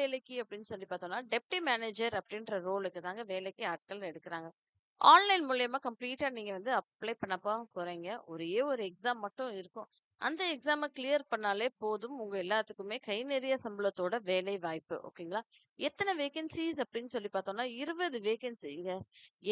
வேலைக்கு அப்படின்னு சொல்லி பார்த்தோம்னா, டெப்டி மேனேஜர் அப்படின்ற ரோலுக்கு தாங்க வேலைக்கு ஆட்கள் எடுக்குறாங்க. ஆன்லைன் மூலியமா கம்ப்ளீட்டா நீங்க வந்து அப்ளை பண்ணப்போ போறீங்க. ஒரே ஒரு எக்ஸாம் மட்டும் இருக்கும். அந்த எக்ஸாம கிளியர் பண்ணாலே போதும். உங்க எல்லாத்துக்குமே கை நிறைய சம்பளத்தோட வேலை வாய்ப்பு. ஓகேங்களா? எத்தன வேகன்ஸீஸ் அப்படின்னு சொல்லி பார்த்தோம்னா, 20 வேகன்சிங்க.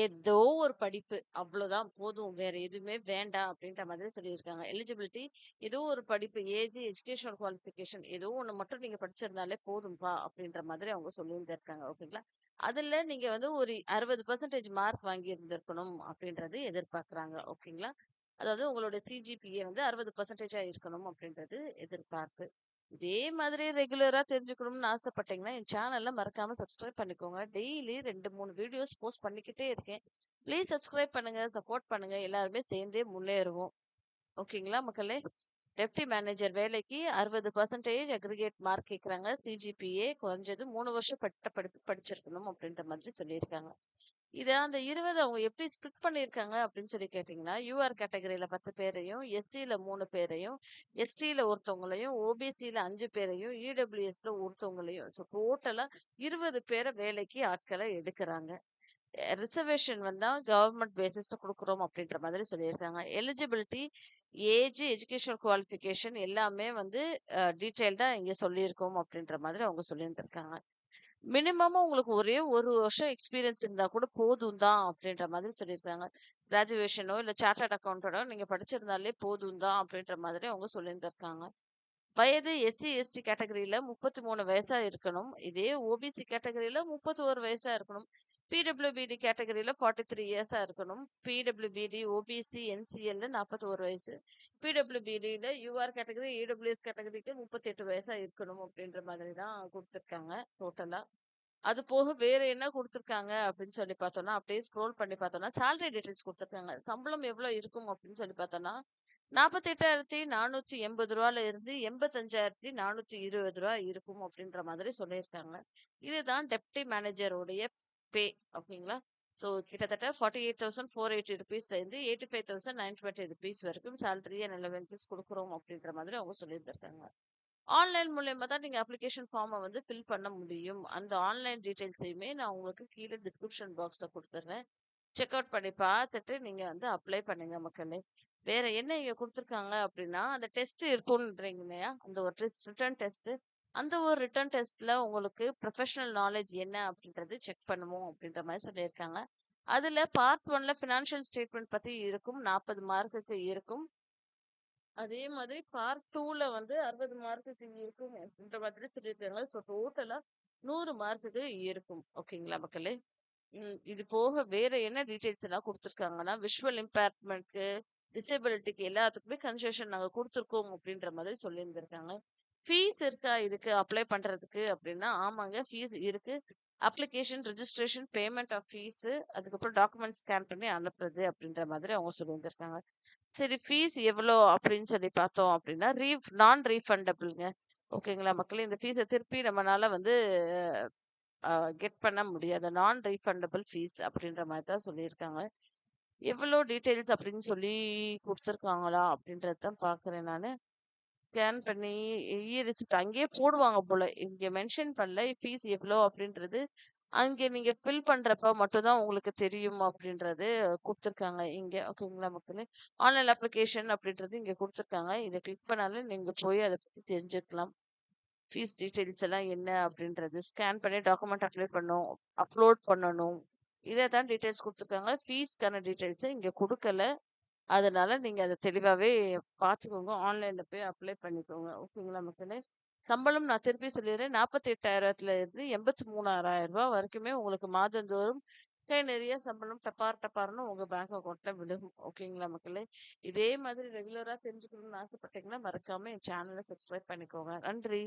ஏதோ ஒரு படிப்பு. அவ்வளோதான் போதும். வேற எதுவுமே வேண்டாம் அப்படின்ற மாதிரி சொல்லியிருக்காங்க. எலிஜிபிலிட்டி ஏதோ ஒரு படிப்பு, ஏஜ், எஜுகேஷனல் குவாலிஃபிகேஷன் ஏதோ ஒண்ணு மட்டும் நீங்க படிச்சிருந்தாலே போதும்பா அப்படின்ற மாதிரி அவங்க சொல்லியிருந்திருக்காங்க. ஓகேங்களா? அதுல நீங்க வந்து ஒரு 60% மார்க் வாங்கி இருந்திருக்கணும் அப்படின்றது எதிர்பார்க்குறாங்க. ஓகேங்களா? அதாவது உங்களோட சிஜிபிஏ வந்து 60% இருக்கணும் அப்படின்றது எதிர்பார்ப்பு. இதே மாதிரி ரெகுலரா தெரிஞ்சுக்கணும்னு ஆசைப்பட்டீங்கன்னா, என் சேனல்ல மறக்காம சப்ஸ்கிரைப் பண்ணிக்கோங்க. டெய்லி 2, 3 வீடியோஸ் போஸ்ட் பண்ணிக்கிட்டே இருக்கேன். ப்ளீஸ் சப்ஸ்கிரைப் பண்ணுங்க, சப்போர்ட் பண்ணுங்க. எல்லாருமே சேர்ந்தே முன்னேறுவோம். ஓகேங்களா மக்களே? டெப்டி மேனேஜர் வேலைக்கு 60% அக்ரிகேட் மார்க் கேட்குறாங்க. சிஜிபிஏ குறைஞ்சது 3 வருஷம் பட்ட படிப்பு படிச்சிருக்கணும் அப்படின்ற மாதிரி சொல்லியிருக்காங்க. இத அந்த 20 அவங்க எப்படி ஸ்ப்ளிட் பண்ணியிருக்காங்க அப்படின்னு சொல்லி கேட்டீங்கன்னா, யூஆர் கேட்டகரியில 10 பேரையும், எஸ்சில 3 பேரையும், எஸ்டில ஒருத்தவங்களையும், ஓபிசில 5 பேரையும், இடபிள்யூஎஸ்ல ஒருத்தவங்களையும், ஸோ டோட்டலா 20 பேர வேலைக்கு ஆட்கள எடுக்குறாங்க. ரிசர்வேஷன் வந்தா கவர்மெண்ட் பேசிஸ்ல குடுக்குறோம் அப்படின்ற மாதிரி சொல்லியிருக்காங்க. எலிஜிபிலிட்டி, ஏஜ், எஜுகேஷனல் குவாலிஃபிகேஷன் எல்லாமே வந்து டீட்டெயில்டா இங்க சொல்லியிருக்கோம் அப்படின்ற மாதிரி அவங்க சொல்லியிருந்திருக்காங்க. மினிமமா உங்களுக்கு ஒரே 1 வருஷம் எக்ஸ்பீரியன்ஸ் இருந்தா கூட போதும் தான் அப்படின்ற மாதிரி சொல்லியிருக்காங்க. கிராஜுவேஷனோ இல்ல சார்ட்டர்ட் அக்கவுண்டன்டோ நீங்க படிச்சிருந்தாலே போதும் தான் அப்படின்ற மாதிரி அவங்க சொல்லியிருந்திருக்காங்க. வயது எஸ்சி, எஸ்டி கேட்டகரியில 33 வயசா இருக்கணும். இதே ஓபிசி கேட்டகரியில 31 வயசா இருக்கணும். பிடபிள்யூபிடி கேட்டகரியில 43 இயர்ஸா இருக்கணும். பிடபிள்யூபிடி, ஓபிசி, என்சிஎல்ல 41 வயசு. பிடபிள்யூபிடில யூஆர் கேட்டகரி, இடபிள்யூஎஸ் கேட்டகரிக்கு 38 வயசா இருக்கணும் அப்படின்ற மாதிரி தான் குடுத்துருக்காங்க டோட்டலா. அது போக வேற என்ன குடுத்துருக்காங்க அப்படின்னு சொல்லி பார்த்தோம்னா, அப்படியே ஸ்க்ரோல் பண்ணி பார்த்தோம்னா, சேலரி டீட்டெயில்ஸ் குடுத்துருக்காங்க. சம்பளம் எவ்வளோ இருக்கும் அப்படின்னு சொல்லி பார்த்தோம்னா, ரூ. 48,480ல இருந்து ரூ. 85,420 இருக்கும் அப்படின்ற மாதிரி சொல்லியிருக்காங்க. இதுதான் டெப்டி மேனேஜருடைய பே. ஓகேங்களா? ஸோ கிட்டத்தட்ட ₹48,480 இருந்து ₹85,920 வரைக்கும் சேலரி அண்ட் அலவன்சஸ் குடுக்குறோம் அப்படின்ற மாதிரி அவங்க சொல்லியிருந்திருக்காங்க. ஆன்லைன் மூலியமா தான் நீங்க அப்ளிகேஷன் ஃபார்ம வந்து ஃபில் பண்ண முடியும். அந்த ஆன்லைன் டீட்டெயில்ஸையுமே நான் உங்களுக்கு கீழ டிஸ்கிரிப்ஷன் பாக்ஸ்ல குடுத்துடுறேன். செக் அவுட் பண்ணி பார்த்துட்டு நீங்க வந்து அப்ளை பண்ணுங்க மக்களே. வேற என்ன இங்க குடுத்துருக்காங்க அப்டின்னா, அந்த டெஸ்ட் இருக்கும்ன்றீங்க இல்லையா? அந்த ஒரு ரிட்டன் டெஸ்ட். அந்த ஒரு ரிட்டன் டெஸ்ட்ல உங்களுக்கு ப்ரொஃபஷனல் நாலேட்ஜ் என்ன அப்டின்றது செக் பண்ணுவோம் அப்டின்ற மாரி சொல்லியிருக்காங்க. அதுல பார்ட் 1ல ஃபினான்ஷியல் ஸ்டேட்மெண்ட் பத்தி இருக்கும். 40 மார்க்குக்கு இருக்கும். அதே மாதிரி பார்ட் 2ல வந்து 60 மார்க்குக்கு இருக்கும் அப்படின்ற மாதிரி சொல்லியிருக்காங்க. ஸோ டோட்டலா 100 மார்க்குக்கு இருக்கும். ஓகேங்களா மக்களே? இது போக வேற என்ன டீட்டெயில்ஸ் எல்லாம் குடுத்துருக்காங்கன்னா, விஷுவல் இம்பேர்மென்ட்க்கு, டிசேபிலிட்டிக்கு எல்லாத்துக்குமே கன்செஷன் நாங்க குடுத்துருக்கோம் அப்படின்ற மாதிரி சொல்லியிருந்திருக்காங்க. ஃபீஸ் இருக்கா இதுக்கு அப்ளை பண்றதுக்கு அப்படின்னா, ஆமாங்க ஃபீஸ் இருக்கு. Application, registration, payment of fees, அதுக்கப்புறம் டாக்குமெண்ட் ஸ்கேன் பண்ணி அனுப்புறது அப்படின்ற மாதிரி அவங்க சொல்லியிருந்திருக்காங்க. சரி ஃபீஸ் எவ்வளோ அப்படின்னு சொல்லி பார்த்தோம் அப்படின்னா, நான் ரீஃபண்டபிள்ங்க. ஓகேங்களா மக்களே? இந்த ஃபீஸ திருப்பி நம்மனால வந்து கெட் பண்ண முடியாது. நான் ரீஃபண்டபிள் ஃபீஸ் அப்படின்ற மாரி தான் சொல்லியிருக்காங்க. எவ்வளோ டீட்டெயில்ஸ் அப்படின்னு சொல்லி குடுத்துருக்காங்களா? அப்படின்றது தான் பார்க்குறேன் நானு. ஸ்கேன் பண்ணி ரிசிப்ட் அங்கேயே போடுவாங்க போல. இங்க மென்ஷன் பண்ணல. ஃபீஸ் எவ்வளோ அப்படின்றது. அங்க நீங்க ஃபில் பண்றப்ப மட்டும் தான் உங்களுக்கு தெரியும் அப்படின்றது குடுத்துருக்காங்க இங்க. ஓகேங்களா மக்களே? ஆன்லைன் அப்ளிகேஷன் அப்படின்றது இங்க குடுத்துருக்காங்க. இத கிளிக் பண்ணாலே நீங்க போய் அத பத்தி தெரிஞ்சுக்கலாம். ஃபீஸ் டீட்டெயில்ஸ் எல்லாம் என்ன அப்படின்றது. ஸ்கேன் பண்ணி டாக்குமெண்ட் அப்ளை பண்ணணும். அப்லோட் பண்ணணும். இத தான் டீட்டெயில்ஸ் குடுத்துருக்காங்க. ஃபீஸ்க்கான டீட்டெயில்ஸ இங்க குடுக்கல. அதனால நீங்க அத தெளிவாவே பார்த்துக்கோங்க. ஆன்லைன்ல போய் அப்ளை பண்ணிக்கோங்க. ஓகேங்களா மக்களே? சம்பளம் நான் திருப்பி சொல்லிடுறேன். 48,000த்துல இருந்து ரூ. 83,600 வரைக்குமே உங்களுக்கு மாதந்தோறும் கை நிறைய சம்பளம் டபார் டபார்ன்னு உங்க பேங்க் அக்கவுண்ட்ல விழுகும். ஓகேங்களா மக்களே? இதே மாதிரி ரெகுலரா தெரிஞ்சுக்கணும்னு ஆசைப்பட்டீங்கன்னா, மறக்காம என் சேனல சப்ஸ்கிரைப் பண்ணிக்கோங்க. நன்றி.